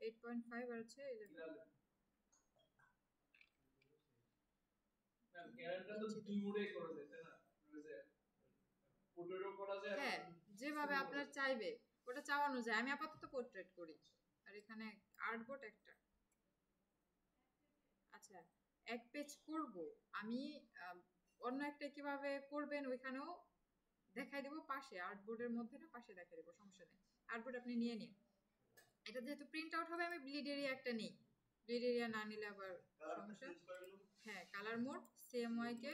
8.5 আর হচ্ছে 11 ক্যারেক্টার তো দুই মোডে করা যায় তাই না পোর্ট্রেটও করা যায় হ্যাঁ যেভাবে আপনার চাইবে ওটা চাওয়ানো যায় আমি আপাতত পোর্ট্রেট করি আর এখানে আর্টবোর্ড একটা আচ্ছা এক পেজ করব আমি অন্য একটা কিভাবে করবেন ওইখানেও দেখাই দেব পাশে আর্টবোর্ডের মধ্যে না পাশে দেখাই দেব সমস্যা নেই আর্টবোর্ড আপনি নিয়ে নিন এটা যেহেতু প্রিন্ট আউট হবে আমি ব্লিড এরিয়া একটা নেই ব্লিড এরিয়া না নিলে আবার সমস্যা হ্যাঁ কালার মোড CMYK কে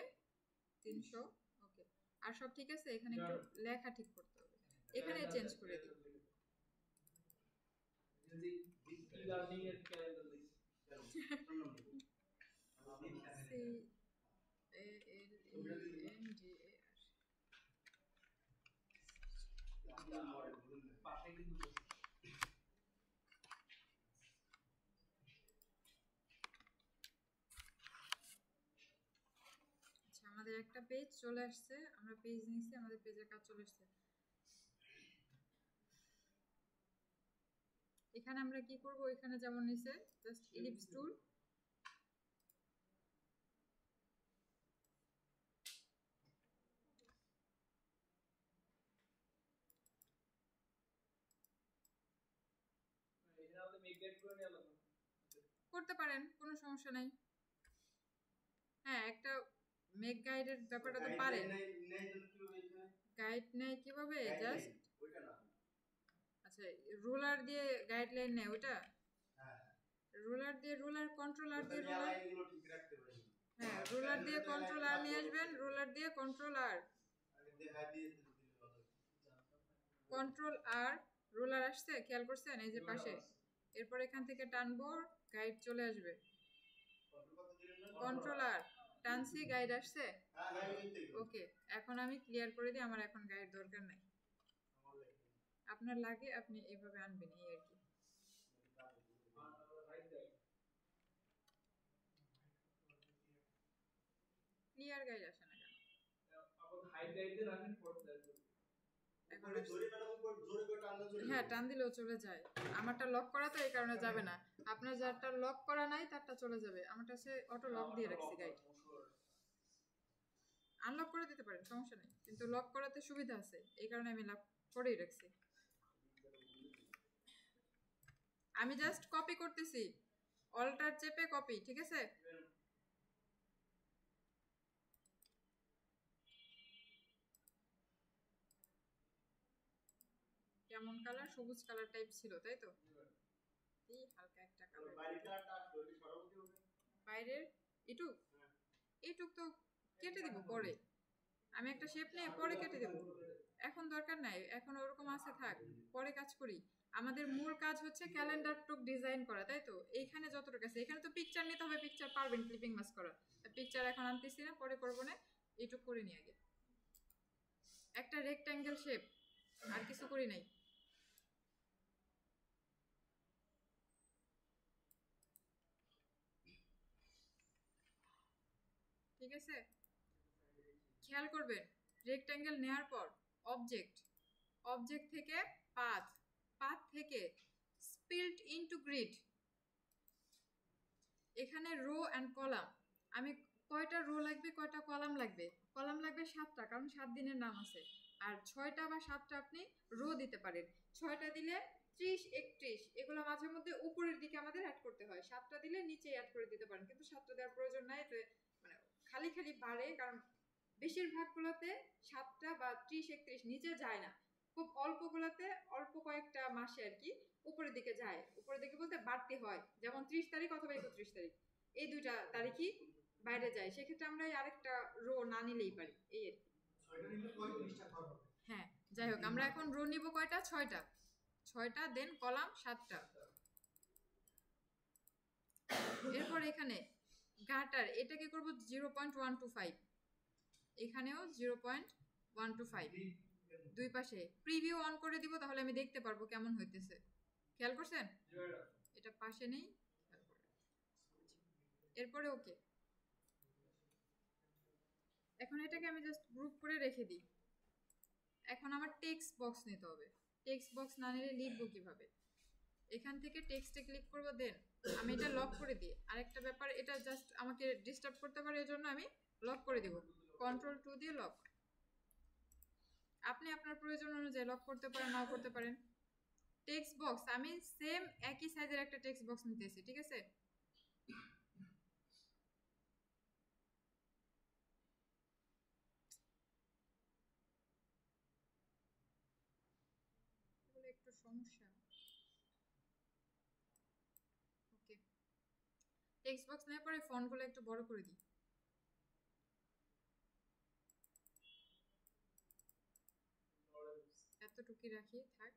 300 ওকে আর সব ঠিক আছে এখানে একটু লেখা ঠিক করতে হবে এখানে চেঞ্জ করে দিই লার্নিং এর ক্যালেন্ডার লিখি পাশে কিন্তু আচ্ছা আমাদের একটা পেজ চলে আসছে আমরা পেজ নিছি আমাদের পেজের কাজ চলে আসছে এখানে আমরা কি করব এখানে যেমন নিছে জাস্ট ইলিপস টুল এখানে মেক গাইড করে নিলাম করতে পারেন কোনো সমস্যা নাই হ্যাঁ একটা মেক গাইডের ব্যাপারটা তো পারেন গাইড নেই কিভাবে জাস্ট ওইটা না আচ্ছা রুলার দিয়ে গাইডলাইন নেয় ওটা হ্যাঁ রুলার দিয়ে রুলার কন্ট্রোলার দিয়ে রুলার এগুলো ঠিক রাখতে পারি হ্যাঁ রুলার দিয়ে কন্ট্রোলার নিয়ে আসবেন রুলার দিয়ে কন্ট্রোলার আগে দেখা দিয়ে দিলে ভালো কন্ট্রোল আর রুলার আসছে খেয়াল করছেন এই যে পাশে এরপর এখান থেকে টানবো গাইড চলে আসবে কন্ট্রোলার টানসি গাইড আসছে ওকে এখন আমি ক্লিয়ার করে দিই আমার এখন গাইড দরকার নাই আপনার লাগে আপনি এইভাবে আনবেন এই আর কি ক্লিয়ার গাইড আসে না কেন আপনি হাইড গাইডে রাখেন পড়তে এখন হ্যাঁ টান দিলেও চলে যায় আমারটা লক করা তো এই কারণে যাবে না আপনার যারটা লক করা নাই তারটা চলে যাবে আমারটা সে অটো লক দিয়ে রাখছি গাইড আনলক করে দিতে পারেন সমস্যা নেই কিন্তু লক করাতে সুবিধা আছে এই কারণে আমি লক করেই রাখছি আমি জাস্ট কপি করতেছি অল্টার চেপে কপি ঠিক আছে কেমন কালার সবুজ কালার টাইপ ছিল তাই তো এই হালকা একটা কালার বাইরের এটুক তো কেটে দিব পরে আমি একটা শেপ নিয়ে পরে কেটে দেব এখন দরকার নাই এখন ওরকম আছে থাক পরে কাজ করি আমাদের মূল কাজ হচ্ছে ক্যালেন্ডার টুক ডিজাইন করা তাই তো এইখানে যতটুকু আছে এখানে তো পিকচার নিতে হবে পিকচার পারবেন ক্লিপিং মাস্ক করা পিকচার এখন আনতেছি না পরে করবো না এইটুক করে নিয়ে আগে একটা রেক্ট্যাঙ্গেল শেপ আর কিছু করি নাই ঠিক আছে খেয়াল করবেন রেক্ট্যাঙ্গেল নেওয়ার পর অবজেক্ট থেকে পাথ থেকে স্পিল্ট ইনটু গ্রিড এখানে রো অ্যান্ড কলাম আমি কয়টা রো লাগবে কয়টা কলাম লাগবে 7টা কারণ 7 দিনের নাম আছে আর 6টা বা 7টা আপনি রো দিতে পারেন 6টা দিলে 30 31 এগুলো মাঝে মধ্যে উপরের দিকে আমাদের অ্যাড করতে হয় 7টা দিলে নিচে অ্যাড করে দিতে পারেন কিন্তু 7টা দেওয়ার প্রয়োজন নাই মানে খালি বাড়ে কারণ বেশিরভাগগুলোতে 7টা বা 30 31 নিচে যায় না খুব অল্পগুলোতে অল্প কয়েকটা মাসে আর কি উপরের দিকে যায় উপরের দিকে বলতে বাড়তি হয় যেমন 30 তারিখ অথবা 31 তারিখ এই দুইটা তারিখই বাইরে যায় সেক্ষেত্রে আমরা আরেকটা রো না নিলেই পারি এই আর কি হ্যাঁ যাই হোক আমরা এখন রো নিব কয়টা 6টা দেন কলাম 7টা এরপর এখানে গাটার এটাকে করব 0.125 এখানেও 0.125 দুই পাশে প্রিভিউ অন করে দিব তাহলে আমি দেখতে পারবো কেমন হইতেছে খেয়াল করছেন এটা পাশে নেই এরপরে ওকে এখন এটাকে আমি জাস্ট গ্রুপ করে রেখে দিই এখন আমার টেক্সট বক্স নিতে হবে টেক্সট বক্স না নিলে লিখবো কিভাবে এখান থেকে টেক্সটে ক্লিক করব, দেন আমি এটা লক করে দিই। আরেকটা ব্যাপার, এটা জাস্ট আমাকে ডিস্টার্ব করতে পারে, এজন্য আমি লক করে দিব। Ctrl+2 দিয়ে লক। আপনি আপনার প্রয়োজন অনুযায়ী লক করতে পারেন, নাও করতে পারেন। টেক্সট বক্স আমি সেম একই সাইজের একটা টেক্সট বক্স নিতেছি, ঠিক আছে? এগুলো একটু সমস্যা। ওকে, টেক্সট বক্স নেওয়ার পরে ফন্টগুলো একটু বড় করে দিই। এতটুকুই রাখি, থাক।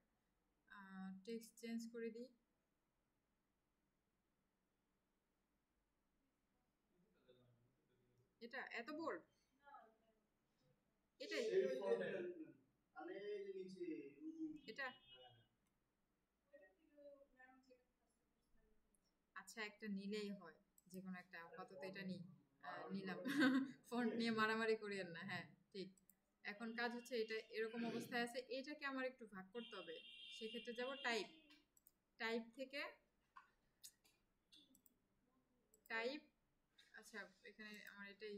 টেক্সট চেঞ্জ করে দিই। এটা এত বোল্ড, এটাই আমি এই যে নিচে এটা। আচ্ছা, একটা নিলেই হয়, যে কোনো একটা। আপাতত এটা নিলাম। ফন্ট নিয়ে মারামারি করিয়েন না। হ্যাঁ, ঠিক। এখন কাজ হচ্ছে, এটা এরকম অবস্থায় আছে, এটাকে আমার একটু ভাগ করতে হবে। সেক্ষেত্রে যাব টাইপ, টাইপ থেকে টাইপ। আচ্ছা, এখানে আমার এটাই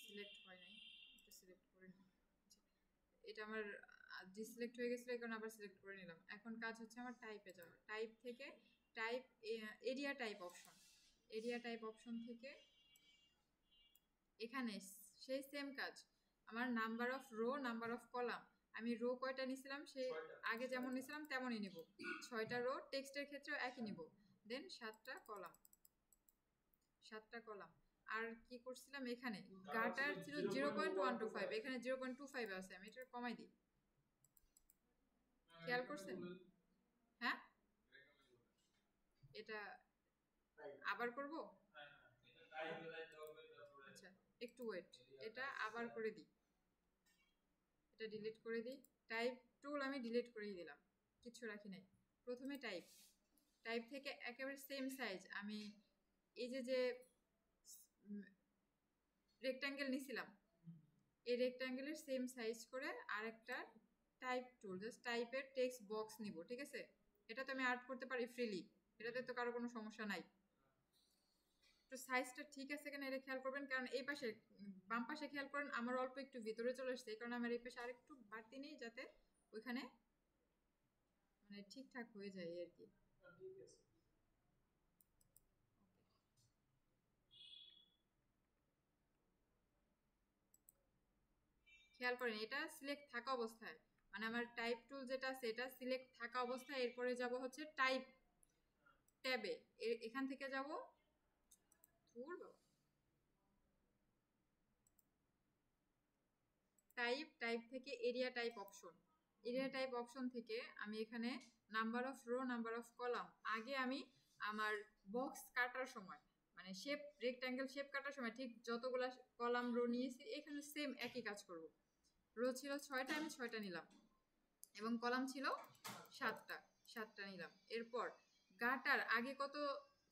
সিলেক্ট হয় নাই, এটা সিলেক্ট করে নিই। এটা আমার ডিসিলেক্ট হয়ে গেছিল, এখন আবার সিলেক্ট করে নিলাম। এখন কাজ হচ্ছে আমার টাইপে যাওয়া। টাইপ থেকে type, area type option, area type option থেকে এখানে সেই সেম কাজ। আমার number of rho, number of column, আমি রো কয়টা নিছিলাম সে আগে যেমন নিছিলাম তেমনই নিব। 6টা রো, টেক্সটের ক্ষেত্রেও একই নিব। দেন 7টা কলাম, 7টা কলাম। আর কি করছিলাম, এখানে গাটার ছিল 0.125, এখানে 0.25 আছে, আমি এটা কমাই দিই। খেয়াল করছেন? হ্যাঁ, এটা আবার করব। আচ্ছা, একটু ওয়েট, এটা আবার করে দিই। এটা ডিলিট করে দিই। টাইপ টুল আমি ডিলিট করেই দিলাম, কিছু রাখি নাই। প্রথমে টাইপ, টাইপ থেকে একেবারে সেম সাইজ আমি এই যে রেক্ট্যাঙ্গেল নিছিলাম, এই রেক্ট্যাঙ্গেলের সেম সাইজ করে আরেকটা টাইপ টুল, জাস্ট টাইপের টেক্সট বক্স নিব, ঠিক আছে? এটা তো আমি আর্ট করতে পারি ফ্রিলি, এটাতে তো কারো কোনো সমস্যা নাই। তো সাইজটা ঠিক আছে কিনা এটা খেয়াল করবেন, কারণ এই পাশে বাম পাশে খেয়াল করেন আমার অল্প একটু ভিতরে চলে আসছে, এই কারণে আমার এই পাশে আরেকটু বাড়তি নেই, যাতে ওইখানে মানে ঠিকঠাক হয়ে যায় আর কি। খেয়াল করেন এটা সিলেক্ট থাকা অবস্থায়, মানে আমার টাইপ টুল যেটা আছে এটা সিলেক্ট থাকা অবস্থায়, এরপরে যাব হচ্ছে টাইপ ট্যাবে, এখান থেকে যাব টাইপ, টাইপ থেকে area type option, area type option থেকে আমি এখানে number of rho, number of column, আগে আমি আমার বক্স কাটার সময় মানে শেপ রেক্ট্যাঙ্গেল শেপ কাটার সময় ঠিক যতগুলা কলাম রো নিয়েছি এখানে সেম একই কাজ করব। রো ছিল 6টা, আমি 6টা নিলাম, এবং কলাম ছিল 7টা, 7টা নিলাম। এরপর গাটার আগে কত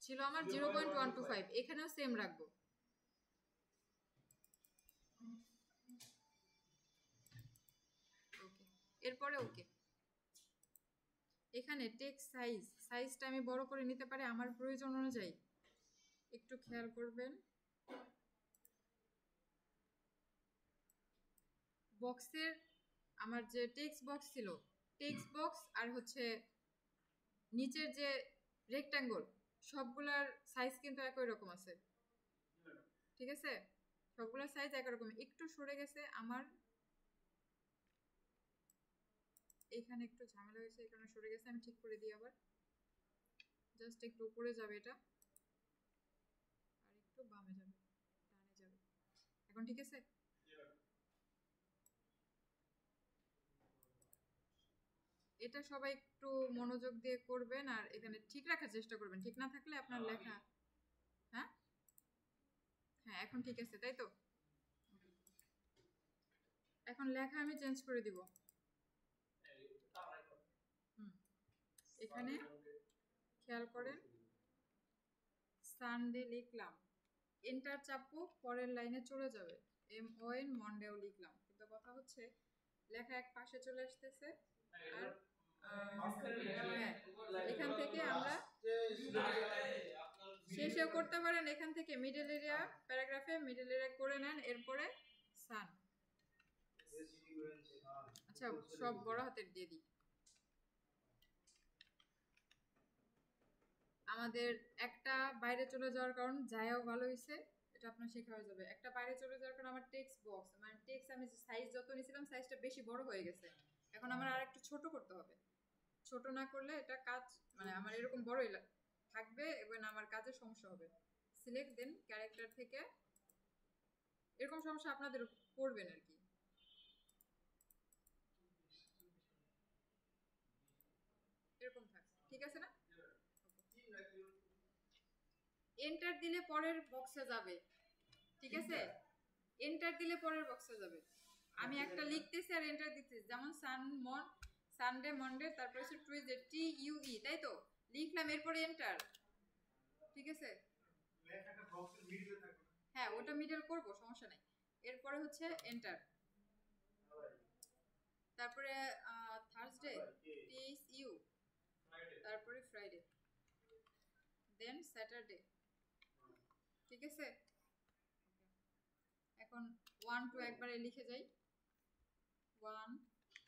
ছিল আমার 0.125, এখানেও সেম রাখবো। ওকে, এরপরে ওকে। এখানে টেক্সট সাইজ, সাইজটা আমি বড় করে নিতে পারি আমার প্রয়োজন অনুযায়ী, একটু খেয়াল করবেন। বক্সের আমার যে টেক্সট বক্স ছিল, টেক্সট বক্স আর হচ্ছে নিচের যে রেক্ট্যাঙ্গল, সবগুলার সাইজ কিন্তু একই রকম আছে, ঠিক আছে? সবগুলার সাইজ একই রকম। একটু সরে গেছে আমার, এখানে একটু ঝামেলা হয়েছে, এখানে সরে গেছে, আমি ঠিক করে দিই আবার। জাস্ট একটু উপরে যাবে এটা, আর একটু বামে যাবে, ডানে যাবে। এখন ঠিক আছে? এটা সবাই একটু মনোযোগ দিয়ে করবেন, আর এখানে ঠিক রাখার চেষ্টা করবেন। ঠিক না থাকলে আপনার লেখা, হ্যাঁ হ্যাঁ এখন ঠিক আছে, তাই তো? এখন লেখা আমি চেঞ্জ করে দিব। এখানে খেয়াল করেন, সানডে লিখলাম, এন্টার চাপবো, পরের লাইনে চলে যাবে। MON মন্ডেও লিখলাম, কিন্তু কথা হচ্ছে লেখা এক পাশে চলে আসতেছে আর হ্যাঁ, এখান থেকে আমরা শেষেও করতে পারেন, এখান থেকে মিডল এরিয়া প্যারাগ্রাফে মিডল এরিয়া করে নেন, এরপরে সান। আচ্ছা, সব বড় হাতের দিয়ে দিই। আমাদের একটা বাইরে চলে যাওয়ার কারণ, যায়ও ভালো হয়েছে, এটা আপনার শেখা হয়ে যাবে। একটা বাইরে চলে যাওয়ার কারণ আমার টেক্সট বক্স, মানে টেক্সট আমি সাইজ যত নিয়েছিলাম সাইজটা বেশি বড় হয়ে গেছে, এখন আমার আর একটু ছোট করতে হবে। ছোট না করলে এটা কাজ, মানে আমার এরকম বড়ই থাকবে এবং আমার কাজে সমস্যা হবে। সিলেক্ট দেন ক্যারেক্টার থেকে, এরকম সমস্যা আপনাদের পড়বেন আর কি। এরকম থাকবে, ঠিক আছে না? এন্টার দিলে পরের বক্সে যাবে, ঠিক আছে? এন্টার দিলে পরের বক্সে যাবে। আমি একটা লিখতেছি আর এন্টার দিতেছি, যেমন সানডে মন্ডে, তারপর হচ্ছে টুইজডে, TUE, তাই তো লিখলাম, এরপরে এন্টার, ঠিক আছে? হ্যাঁ, ওটা মিডল করব, সমস্যা নাই। এরপরে হচ্ছে এন্টার, তারপরে থার্সডে, TSU, তারপরে ফ্রাইডে, দেন স্যাটারডে, ঠিক আছে? এখন 1 2 একবারে লিখে যাই, 1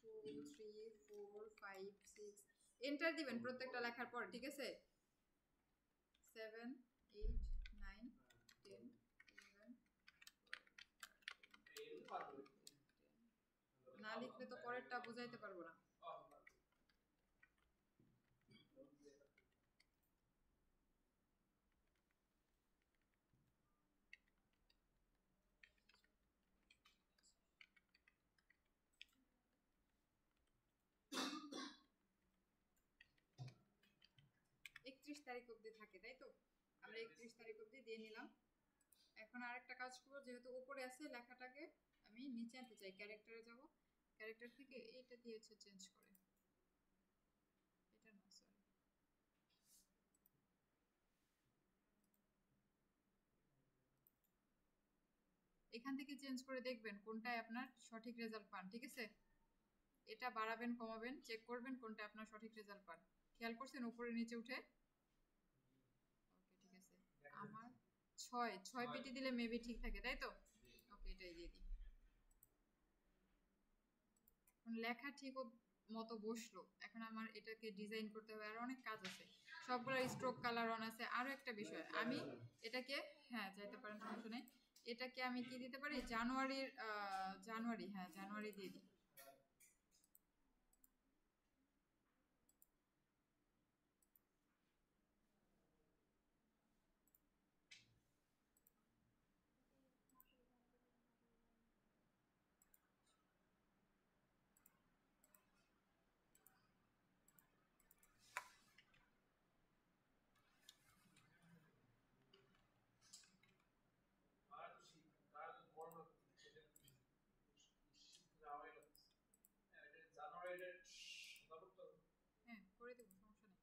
2 3 4 5 6, এন্টার দিবেন প্রত্যেকটা লেখার পর, ঠিক আছে? 7 8 9 10 11 না লিখলে তো পরেরটা বোঝাইতে পারবো না। একত্রিশ তারিখ অবধি থাকে, তাই তো? আমরা 31 তারিখ অবধি দিয়ে নিলাম। এখন আরেকটা কাজ করবো, যেহেতু উপরে আছে লেখাটাকে আমি নিচে আনতে চাই, ক্যারেক্টারে যাব, ক্যারেক্টার থেকে এইটা দিয়েছে চেঞ্জ করে, এটা না সরি, এখান থেকে চেঞ্জ করে দেখবেন কোনটায় আপনার সঠিক রেজাল্ট পান, ঠিক আছে? এটা বাড়াবেন কমাবেন, চেক করবেন কোনটা আপনার সঠিক রেজাল্ট পান। খেয়াল করছেন উপরে নিচে উঠে? ওকে, ঠিক আছে। আমার 6 পেটি দিলে মেবি ঠিক থাকে, তাই তো? ওকে, এটাই দিয়ে দিই। এখন লেখা ঠিক মতো বসলো, এখন আমার এটাকে ডিজাইন করতে হবে, আর অনেক কাজ আছে, সবগুলো স্ট্রোক কালার অন আছে। আরো একটা বিষয়, আমি এটাকে, হ্যাঁ যাইতে পারেন, সমস্যা নেই। এটাকে আমি কি দিতে পারি, জানুয়ারি, হ্যাঁ জানুয়ারি দিয়ে দিই। হ্যাঁ, করে দেবো, সমস্যা নেই।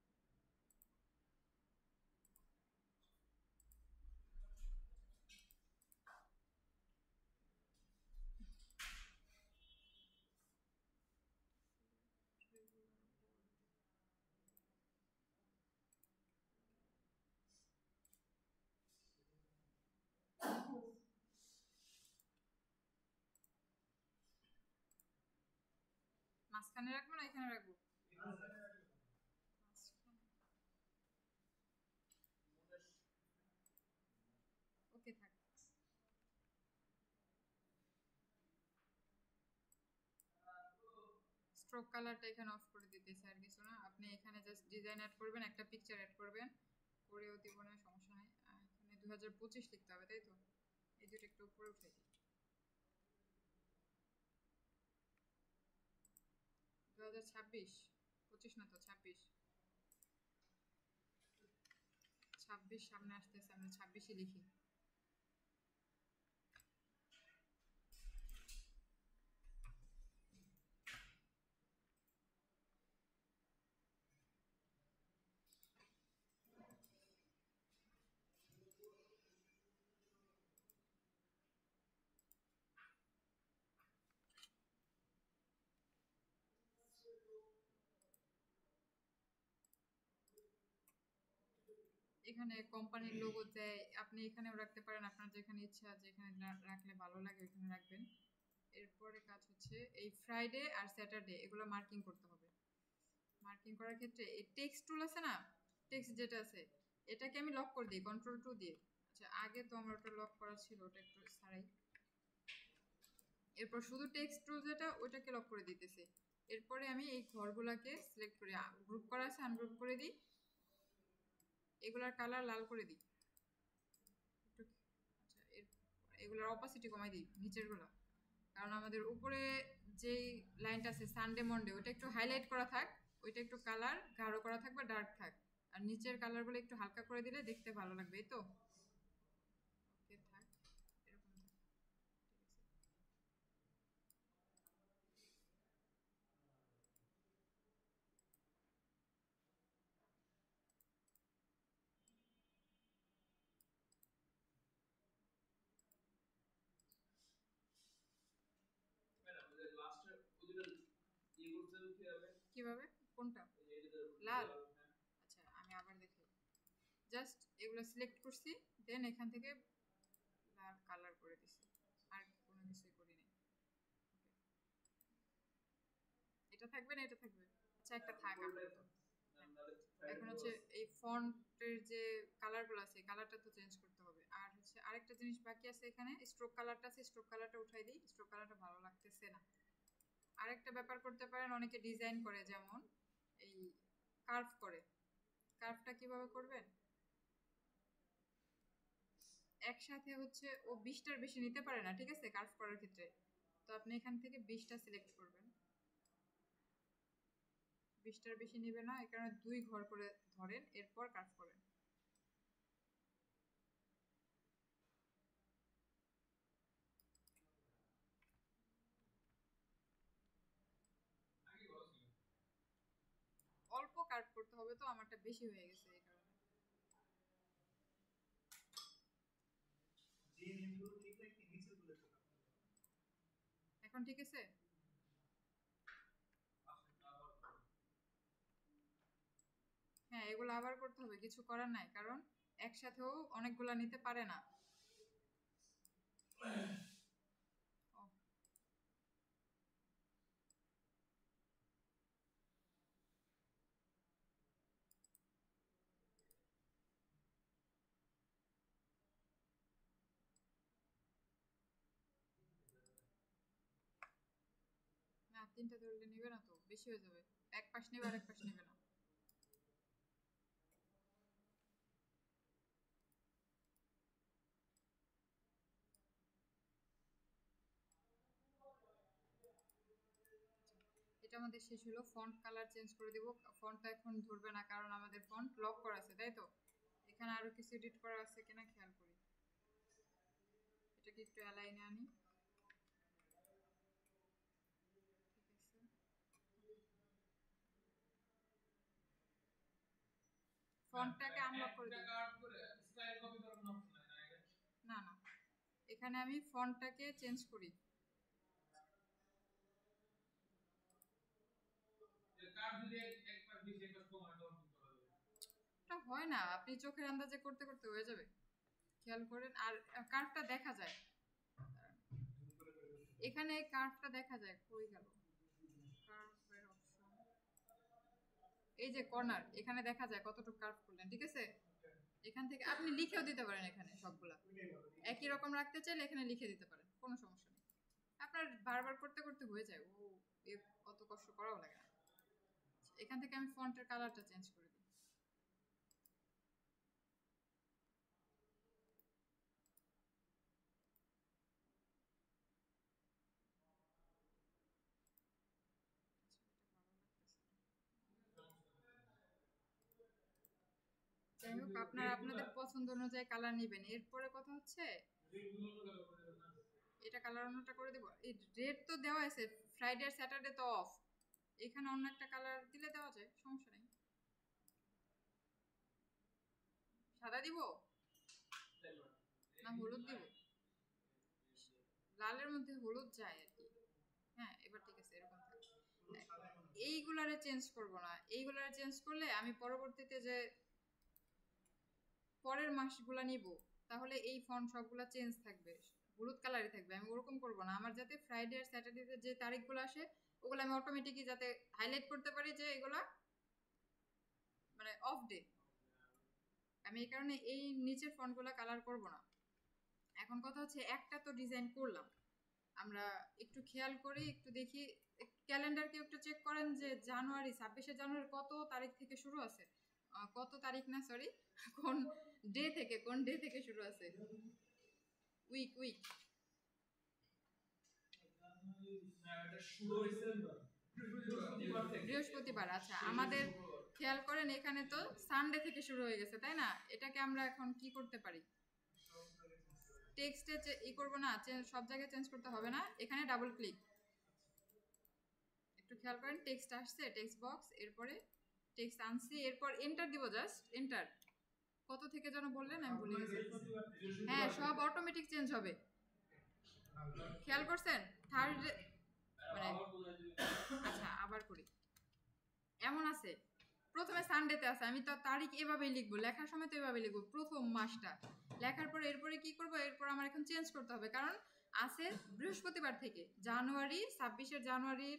মাঝখানে রাখবো না এখানে রাখবো? ওকে, থাক। স্ট্রোক কালারটা এখানে অফ করে দিতেছি, আর কিছু না। আপনি এখানে জাস্ট ডিজাইন অ্যাড করবেন, একটা পিকচার অ্যাড করবেন, করেও দিব না, সমস্যা নেই। এখানে 2025 লিখতে হবে, তাই তো? এই দুটো একটু উপরে উঠে দিই, 2026, 25 না তো, 26, 26 সামনে আসতেছে, আমরা 26ই লিখি। এখানে কোম্পানির লোগো দেয়, আপনি এখানেও রাখতে পারেন, আপনার যেখানে ইচ্ছা যেখানে রাখলে ভালো লাগে ওইখানে রাখবেন। এরপরে কাজ হচ্ছে এই ফ্রাইডে আর স্যাটারডে এগুলো মার্কিং করতে হবে। মার্কিং করার ক্ষেত্রে এই টেক্সট টুল আছে না, টেক্সট যেটা আছে এটাকে আমি লক করে দিই কন্ট্রোল 2 দিয়ে। আচ্ছা আগে তো আমার ওটা লক করা ছিল, ওটা একটু ছাড়াই। এরপর শুধু টেক্সট টুল যেটা ওইটাকে লক করে দিতেছি। এরপরে আমি এই ঘরগুলাকে সিলেক্ট করে গ্রুপ করা আছে আনগ্রুপ করে দিই, এগুলার কালার লাল করে দিই একটু। আচ্ছা এগুলার অপাসিটি কমাই দিই নিচেরগুলা, কারণ আমাদের উপরে যেই লাইনটা আছে সানডে মন্ডে ওইটা একটু হাইলাইট করা থাক, ওইটা একটু কালার গাঢ় করা থাক বা ডার্ক থাক, আর নিচের কালারগুলো একটু হালকা করে দিলে দেখতে ভালো লাগবে। এই তো ওকে থাক, এরকম থাক, ঠিক আছে। ম্যাডাম ওই যে লাস্টে ওই দুটো ইয়ে করতে কিভাবে? কিভাবে? কোনটা? এই যে লাল? হ্যাঁ। আচ্ছা আমি আবার দেখি, জাস্ট এগুলো সিলেক্ট করছি, দেন এখান থেকে লাল কালার করে দিছি, আর কোনো কিছুই করি নাই। এটা থাকবে না এটা থাকবে? আচ্ছা একটা থাক আপাতত। এখন হচ্ছে এই ফন্টের যে কালারগুলো আছে কালারটা তো চেঞ্জ করতে হবে। আর হচ্ছে আরেকটা জিনিস বাকি আছে, এখানে স্ট্রোক কালারটা আছে, স্ট্রোক কালারটা উঠাই দিই, স্ট্রোক কালারটা ভালো লাগতেছে না। আরেকটা ব্যাপার করতে পারেন, অনেকে ডিজাইন করে যেমন এই কার্ভ করে, কার্ভটা কিভাবে করবেন, একসাথে হচ্ছে ও 20টার বেশি নিতে পারে না, ঠিক আছে কার্ভ করার ক্ষেত্রে। তো আপনি এখান থেকে 20টা সিলেক্ট করবেন, 20টার বেশি নিবে না, এই কারণে 2 ঘর করে ধরেন, এরপর কার্ভ করেন। আগে ভালো ছিল। অল্প কার্ভ করতে হবে, তো আমারটা বেশি হয়ে গেছে এই কারণে। যে নেমগুলো ঠিক রাখি নিচে গুলো একটু কাটতে হবে। এখন ঠিক আছে? হ্যাঁ এগুলো আবার করতে হবে, কিছু করার নাই, কারণ একসাথেও অনেকগুলা নিতে পারে না। ও, না 3টা ধরলে নিবে না, তো বেশি হয়ে যাবে, এক পাশ নেবে আর এক পাশ নেবে না। এটা আমাদের শেষ হলো, ফন্ট কালার চেঞ্জ করে দিব। ফন্টটা এখন ধরবে না কারণ আমাদের ফন্ট লক করা আছে, তাই তো? এখানে আরো কিছু এডিট করা আছে কিনা খেয়াল করি, এটাকে একটু অ্যালাইনে আনি, ঠিক আছে। ফন্টটাকে আনলক করে দিই। কাট করে স্টাইল কপি করার অপশন নাই না এটা? না না, এখানে আমি ফন্টটাকে চেঞ্জ করি। যে কাট যদি এক পাশ বেশি এক পাশ কম হয় তখন কি করা যাবে? এটা হয় না, আপনি চোখের আন্দাজে করতে করতে হয়ে যাবে, খেয়াল করেন। আর কার্ভটা দেখা যায়, জুম করে করে করতে হবে। এখানে কার্ভটা দেখা যায়, কই গেল কার্ভের অপশন, এই যে কর্নার, এখানে দেখা যায় কতটুকু কার্ভ করলেন, ঠিক আছে। এখান থেকে আপনি লিখেও দিতে পারেন, এখানে সবগুলা ওইটাই ভালো। একই রকম রাখতে চাইলে এখানে লিখে দিতে পারেন, কোনো সমস্যা নেই। আপনার বারবার করতে করতে হয়ে যায়, ও অত কষ্ট করাও লাগে না। এখান থেকে আমি ফন্টের কালারটা চেঞ্জ করে দিই। যাই হোক, আপনারা আপনাদের পছন্দ অনুযায়ী কালার নেবেন। এরপরে কথা হচ্ছে এটা কালার অন্যটা করে দেবো। এই রেড তো দেওয়া আছে, ফ্রাইডে আর স্যাটারডে তো অফ, এখানে অন্য একটা কালার দিলে দেওয়া যায়, সমস্যা নেই। সাদা দিব না হলুদ দিব? লালের মধ্যে হলুদ যায় আর কি। হ্যাঁ এবার ঠিক আছে, এরকম থাক। পুরো সাদাই মনে হয়। এইগুলারে চেঞ্জ করব না, এইগুলারে চেঞ্জ করলে আমি পরবর্তীতে যে পরের মাসগুলা নিব তাহলে এই ফন্ট সবগুলা চেঞ্জ থাকবে, হলুদ কালারই থাকবে। আমি ওরকম করব না, আমার যাতে ফ্রাইডে আর স্যাটারডেতে যে তারিখগুলো আসে ওগুলো আমি অটোমেটিকই যাতে হাইলাইট করতে পারি যে এগুলা মানে অফ ডে। আমি এই কারণে এই নিচের ফন্টগুলো কালার করব না। এখন কথা হচ্ছে একটা তো ডিজাইন করলাম, আমরা একটু খেয়াল করি, একটু দেখি ক্যালেন্ডারকে একটু চেক করেন যে জানুয়ারি 26শে জানুয়ারি কত তারিখ থেকে শুরু আছে, কত তারিখ না সরি কোন ডে থেকে শুরু আছে, উইক না, এটা শুরু হয়েছে বৃহস্পতিবার থেকে। বৃহস্পতিবার। আচ্ছা আমাদের খেয়াল করেন এখানে তো সানডে থেকে শুরু হয়ে গেছে তাই না, এটাকে আমরা এখন কি করতে পারি, টেক্সটে ই করবো না, সব জায়গায় চেঞ্জ করতে হবে না, এখানে ডাবল ক্লিক, একটু খেয়াল করেন টেক্সট আসছে, টেক্সট বক্স, এরপরে টেক্সট আনছি, এরপর এন্টার দিব, জাস্ট এন্টার। কত থেকে যেন বললেন আমি ভুলে গেছি। হ্যাঁ সব অটোমেটিক চেঞ্জ হবে, খেয়াল করছেন থার্ড মানে আচ্ছা আবার করি, এমন আছে প্রথমে সানডেতে আছে, আমি তো তারিখ এভাবেই লিখবো, লেখার সময় তো এভাবে লিখবো প্রথম মাসটা লেখার পরে, এরপরে কি করব, এরপর আমার এখন চেঞ্জ করতে হবে কারণ আছে বৃহস্পতিবার থেকে, জানুয়ারি 26শে জানুয়ারির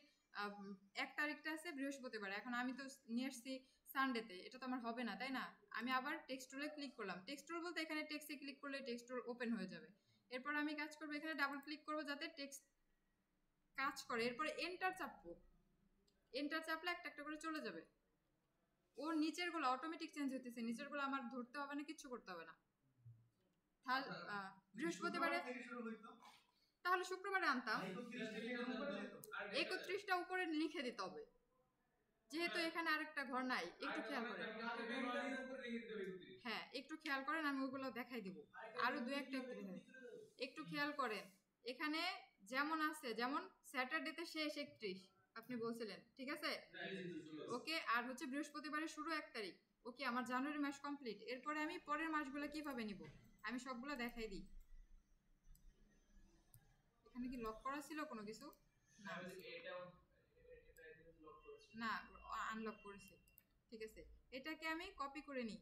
1 তারিখটা আছে বৃহস্পতিবার, এখন আমি তো নিয়ে আসছি সানডেতে, এটা তো আমার হবে না তাই না। আমি আবার টেক্সট টুলে ক্লিক করলাম, টেক্সট টুল বলতে এখানে টেক্সটে ক্লিক করলে টেক্সট টুল ওপেন হয়ে যাবে, এরপর আমি কাজ করবো এখানে ডাবল ক্লিক করবো যাতে টেক্সট কাজ করে, এরপরে এন্টার চাপবো, এন্টার চাপলে একটা একটা করে চলে যাবে, ওর নিচের গুলো অটোমেটিক চেঞ্জ হইতেছে, নিচের গুলো আমার ধরতে হবে না, কিচ্ছু করতে হবে না। বৃহস্পতিবারে থেকে শুরু হইতো, তাহলে শুক্রবারে আনতাম, 31 থেকে শুরু করে দিত। 31টা উপরে লিখে দিতে হবে, যেহেতু এখানে আরেকটা ঘর নাই, একটু খেয়াল করেন, হ্যাঁ একটু খেয়াল করেন, আমি ওগুলো দেখাই দিব, আরো দু একটা একটু খেয়াল করেন, এখানে যেমন আছে, যেমন স্যাটারডেতে শেষ 31 আপনি বলছিলেন, ঠিক আছে ওকে, আর হচ্ছে বৃহস্পতিবারে শুরু 1 তারিখ, ওকে আমার জানুয়ারি মাস কমপ্লিট, এরপরে আমি পরের মাসগুলো কিভাবে নিব আমি সবগুলো দেখাই দিই। এখানে কি লক করা ছিল কোনো কিছু, না না আনলক করেছি, ঠিক আছে এটাকে আমি কপি করে নিই,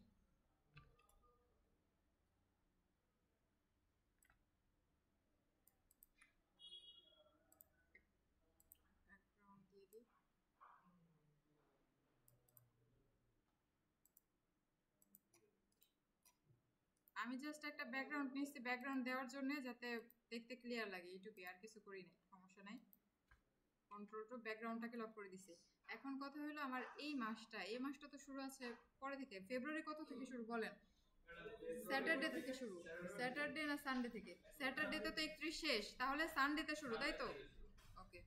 ব্যাকগ্রাউন্ড দিয়ে দিই, আমি জাস্ট একটা ব্যাকগ্রাউন্ড নিচ্ছি ব্যাকগ্রাউন্ড দেওয়ার জন্য যাতে দেখতে ক্লিয়ার লাগে, এইটুকুই, আর কিছু করি নাই, সমস্যা নাই। কন্ট্রোল টু ব্যাকগ্রাউন্ডটাকে লক করে দিছি। এখন কথা হলো আমার এই মাসটা তো শুরু আছে পরে থেকে, ফেব্রুয়ারি কত থেকে শুরু বলেন, স্যাটারডে থেকে শুরু, স্যাটারডে না সানডে থেকে, স্যাটারডেতে তো 31 শেষ, তাহলে সানডেতে শুরু তাই তো, ওকে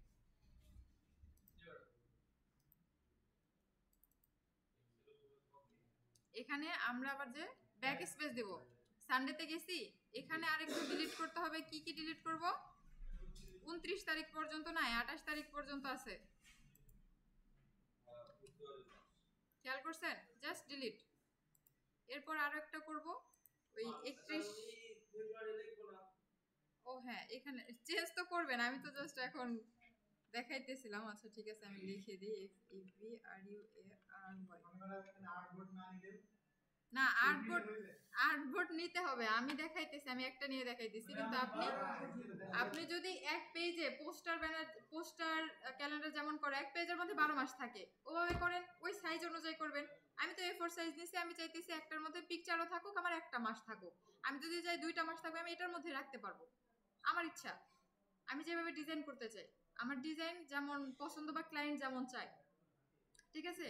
এখানে আমরা আবার যে ব্যাক স্পেস দেব, সানডেতে গেছি, এখানে আরেকটু ডিলিট করতে হবে, কি কি ডিলিট করব, 29 তারিখ পর্যন্ত নাই, 28 তারিখ পর্যন্ত আছে, খেয়াল করছেন, জাস্ট ডিলিট, এরপর আরো একটা করব ওই 31, ও হ্যাঁ এখানে চেঞ্জ তো করবেন, আমি তো জাস্ট এখন দেখাইতেছিলাম, আচ্ছা ঠিক আছে আমি লিখে দিই না আর্টবোর্ড নিতে হবে, আমি দেখাইতেছি, আমি একটা নিয়ে দেখাইতেছি, কিন্তু আপনি যদি এক পেজে পোস্টার ক্যালেন্ডার যেমন করে এক পেজের মধ্যে 12 মাস থাকে ওভাবে করেন, ওই সাইজ অনুযায়ী করবেন, আমি তো A4 সাইজ নিছি, আমি চাইতেছি একটার মধ্যে পিকচারও থাকুক, আমার একটা মাস থাকুক, আমি যদি চাই 2টা মাস থাকবে আমি এটার মধ্যে রাখতে পারবো, আমার ইচ্ছা, আমি যেভাবে ডিজাইন করতে চাই, আমার ডিজাইন যেমন পছন্দ বা ক্লায়েন্ট যেমন চায়, ঠিক আছে।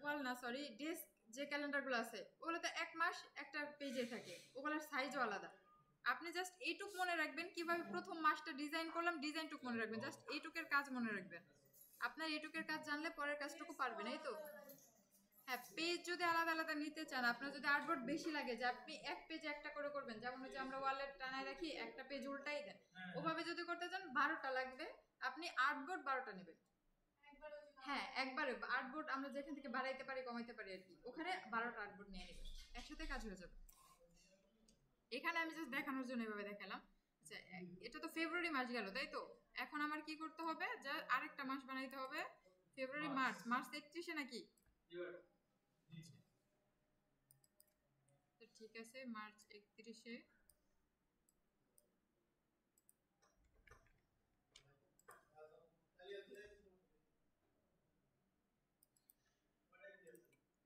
ওয়াল না সরি ডেস্ক যে ক্যালেন্ডারগুলো আছে ওগুলোতে 1 মাস একটা পেজে থাকে, ওগুলোর সাইজও আলাদা, আপনি জাস্ট এইটুক মনে রাখবেন কিভাবে প্রথম মাসটা ডিজাইন করলাম, ডিজাইনটুক মনে রাখবেন, জাস্ট এইটুকের কাজ মনে রাখবেন, আপনার এইটুকের কাজ জানলে পরের কাজটুকু পারবেন, এই তো। হ্যাঁ পেজ যদি আলাদা আলাদা নিতে চান, আপনার যদি আর্টবোর্ড বেশি লাগে যে আপনি এক পেজে একটা করে করবেন, যেমন হচ্ছে আমরা ওয়ালে টানায় রাখি একটা পেজ উল্টাই দেন, ওভাবে যদি করতে চান 12টা লাগবে, আপনি আর্টবোর্ড 12টা নেবেন, হ্যাঁ একবারে আর্টবোর্ড আমরা যেখান থেকে বাড়াইতে পারি কমাইতে পারি আর কি, ওখানে 12টা আর্টবোর্ড নিয়ে নেবেন, একসাথে কাজ হয়ে যাবে। এখানে আমি জাস্ট দেখানোর জন্য এভাবে দেখালাম, আচ্ছা এটা তো ফেব্রুয়ারি মাস গেল তাই তো, এখন আমার কি করতে হবে, যা আরেকটা মাস বানাইতে হবে, ফেব্রুয়ারি মার্চ 31শে নাকি, ঠিক আছে, মার্চ 31-এ। তাহলে আপনি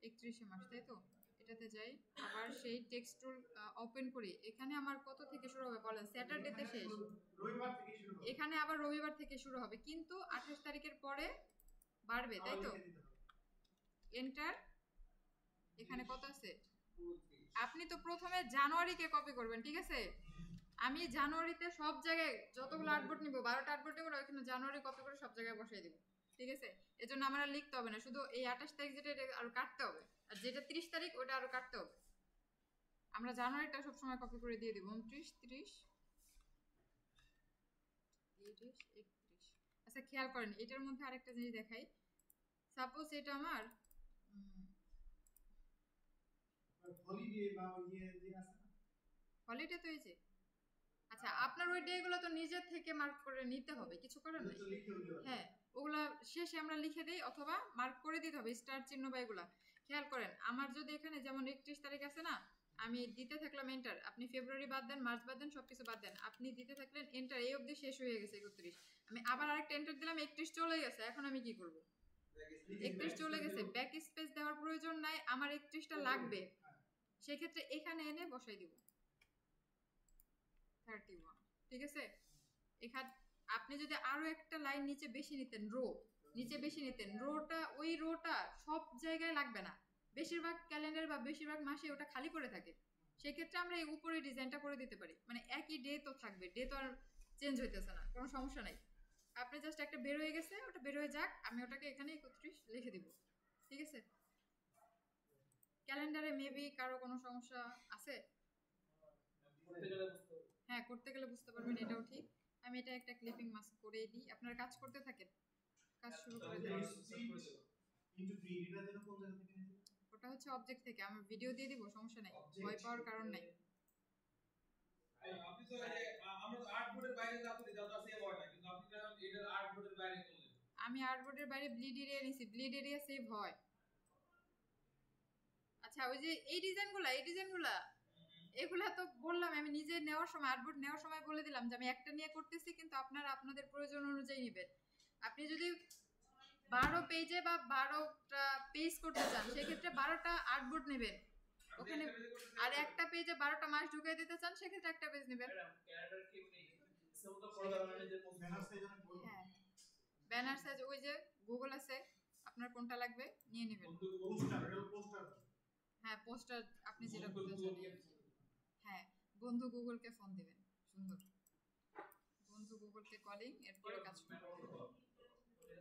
31 মাস, তাই তো? এটাতে যাই, আবার সেই টেক্সট টুল ওপেন করি। এখানে আমার কত থেকে শুরু হবে বলেন? স্যাটারডেতে শেষ, রবিবার থেকে শুরু হবে। এখানে আবার রবিবার থেকে শুরু হবে, কিন্তু 28 তারিখের পরে বাড়বে, তাই তো? লিখে দিতে হবে। এন্টার। এখানে কত আছে? 29 আপনি তো প্রথমে জানুয়ারিকে কপি করবেন, ঠিক আছে? আমি জানুয়ারিতে সব জায়গায় যতগুলো আর্টবোর্ড নিব, 12টা আর্টবোর্ড নিব, ওইখানে জানুয়ারি কপি করে সব জায়গায় বসাই দিব, ঠিক আছে? এজন্য আমার আর লিখতে হবে না, শুধু এই 28 তারিখ যেটা এটা আরো কাটতে হবে, আর যেটা 30 তারিখ ওটা আরো কাটতে হবে। আমরা জানুয়ারিটা সবসময় কপি করে দিয়ে দিব। 29, 30, 30, 31। আচ্ছা খেয়াল করেন, এটার মধ্যে আরেকটা জিনিস দেখাই। সাপোজ এটা আমার হলিডে বা ওই যে আছে না, হলিডে তো এই যে, আচ্ছা আপনার ওই ডে গুলো তো নিজের থেকে মার্ক করে নিতে হবে, কিছু করার ওগুলো নেই। তো লিখতে হবে। হ্যাঁ, ওগুলা শেষে আমরা লিখে দেই অথবা মার্ক করে দিতে হবে স্টার চিহ্ন বা এগুলা। খেয়াল করেন, আমার যদি এখানে যেমন 31 তারিখ আছে না, আমি দিতে থাকলাম এন্টার, আপনি ফেব্রুয়ারি বাদ দেন, মার্চ বাদ দেন, সবকিছু বাদ দেন, আপনি দিতে থাকলেন এন্টার, এই অবধি শেষ হয়ে গেছে 31। আমি আবার আরেকটা এন্টার দিলাম, 31 চলে গেছে, এখন আমি কি করব? 31 চলে গেছে, ব্যাক স্পেস দেওয়ার প্রয়োজন নাই, আমার 31টা লাগবে, সেক্ষেত্রে এখানে এনে বসাই দিব 31, ঠিক আছে? এখানে আপনি যদি আরো একটা লাইন নিচে বেশি নিতেন, রো নিচে বেশি নিতেন, রোটা ওই রোটা সব জায়গায় লাগবে না, বেশিরভাগ ক্যালেন্ডার বা বেশিরভাগ মাসে ওটা খালি পড়ে থাকে, সেক্ষেত্রে আমরা এই উপরে ডিজাইনটা করে দিতে পারি, মানে একই ডে তো থাকবে, ডে তো আর চেঞ্জ হইতেছে না, কোনো সমস্যা নাই। আপনি জাস্ট একটা বের হয়ে গেছে, ওটা বের হয়ে যাক, আমি ওটাকে এখানে 31 লিখে দিব, ঠিক আছে? ক্যালেন্ডারে মেবি কারো কোনো সমস্যা আছে? করতে গেলে বুঝতে হবে। হ্যাঁ, করতে গেলে বুঝতে পারবেন, এটাও ঠিক। আমি এটা একটা ক্লিপিং মাস্ক করে দিই, আপনারা কাজ করতে থাকেন, কাজ শুরু করে তাহলে দেন। আমি সেভ করে দেব। কিন্তু প্রিন্টটা যেন কোন জায়গা থেকে নিতে হবে? ওটা হচ্ছে অবজেক্ট থেকে, আমি ভিডিও দিয়ে দিব, সমস্যা নাই, ভয় পাওয়ার কারণ নাই। আপনি তো এই যে আমরা তো আর্ট বোর্ডের বাইরে যাতে যাতে সেভ হয় না, কিন্তু আপনি যখন এটার আর্ট বোর্ডের বাইরে করলেন। আমি আর্টবোর্ডের বাইরে ব্লিড এরিয়া নিছি, ব্লিড এরিয়া সেভ হয়। আচ্ছা ওই যে এই ডিজাইনগুলা এগুলা তো বললাম, আমি নিজে নেওয়ার সময়, আর্টবোর্ড নেওয়ার সময় বলে দিলাম যে আমি একটা নিয়ে করতেছি, কিন্তু আপনারা আপনাদের প্রয়োজন অনুযায়ী নেবেন। আপনি যদি 12 পেজে বা 12টা পেজ করতে চান, সেক্ষেত্রে 12টা আর্টবোর্ড নেবেন ওখানে, আর একটা পেজে 12টা মাস ঢুকিয়ে দিতে চান, সেক্ষেত্রে একটা পেজ নেবেন। ম্যাডাম ক্যানাডার কি উনি সেও তো করে দেবেন নিজের ব্যানার সাইজ অনেক বড়। হ্যাঁ, ব্যানার সাইজ ওই যে গুগল আছে, আপনার কোনটা লাগবে নিয়ে নেবেন। পোস্টার, এটা পোস্টার। হ্যাঁ, পোস্টার আপনি যেটা করতে চান। হ্যাঁ, বন্ধু গুগলকে ফোন দিবেন, সুন্দর, বন্ধু গুগলকে কলিং, এরপরে কাজ শুরু করতে হবে। হ্যাঁ,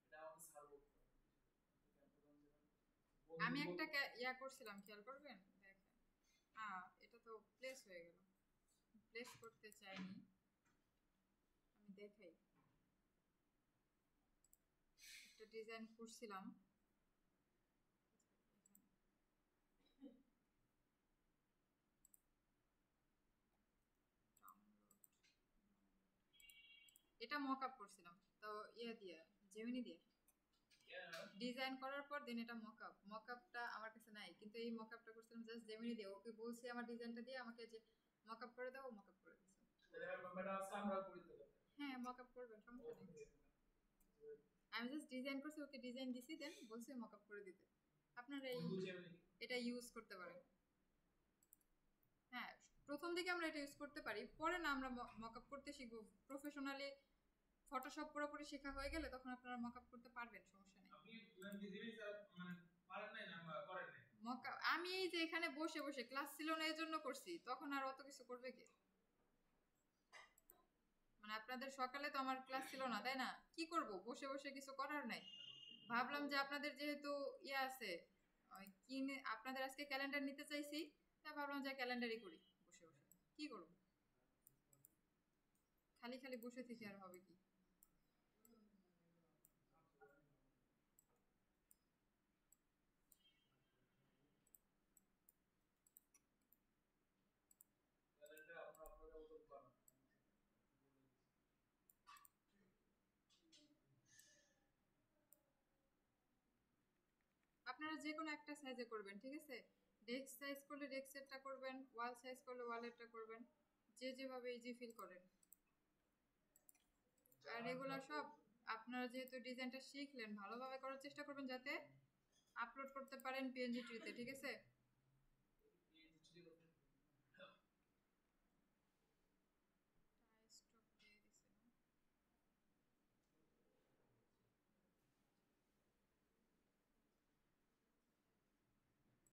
এটা আমাকে সার্ভ আমি একটা ইয়া করছিলাম, খেয়াল করবেন, দেখেন, এটা তো প্লেস হয়ে গেল, প্লেস করতে চাইনি, আমি দেখাই, একটা ডিজাইন করছিলাম, এটা মক আপ করছিলাম, তো ইয়ে দিয়ে, জেমিনি দিয়ে ডিজাইন করার পর দেন এটা মক আপটা আমার কাছে নাই, কিন্তু এই মক আপটা করছিলাম জাস্ট জেমিনি দিয়ে, ওকে বলছি আমার ডিজাইনটা দিয়ে আমাকে যে মক আপ করে দাও, মক আপ করে দিয়েছে। ম্যাডাম আমরা করে দেব। হ্যাঁ, মক আপ করবেন, সমস্যা নেই। আমি জাস্ট ডিজাইন করছি, ওকে ডিজাইন দিছি, দেন বলছি মক আপ করে দিতে। আপনারা এটা ইউজ করতে পারেন। হ্যাঁ, প্রথম দিকে আমরা এটা ইউজ করতে পারি, পরে না আমরা মক আপ করতে শিখবো প্রফেশনালি, ফটোশপ পুরোপুরি শেখা হয়ে গেলে তখন আপনারা মক আপ করতে পারবেন, সমস্যা নেই। আপনি ডিজাইন মানে পারেন নাই না করেন নাই? আমি এই যে এখানে বসে বসে, ক্লাস ছিল না এই জন্য করছি, তখন আর অত কিছু করবে কে? মানে আপনাদের সকালে তো আমার ক্লাস ছিল না, তাই না? কি করব, বসে বসে কিছু করার নাই, ভাবলাম যে আপনাদের যেহেতু ইয়ে আছে, আপনাদের আজকে ক্যালেন্ডার নিতে চাইছি, তা ভাবলাম যে ক্যালেন্ডারই করি বসে বসে, কি করব, খালি খালি বসে থেকে আর হবে কি? আপনারা যে কোনো একটা সাইজে করবেন, ঠিক আছে? ডেস্ক সাইজ করলে ডেস্কেরটা করবেন, ওয়াল সাইজ করলে ওয়ালেরটা করবেন, যে যেভাবে ইজি ফিল করেন। আর এগুলো সব আপনারা যেহেতু ডিজাইনটা শিখলেন, ভালোভাবে করার চেষ্টা করবেন যাতে আপলোড করতে পারেন পিএনজি ট্রিতে, ঠিক আছে?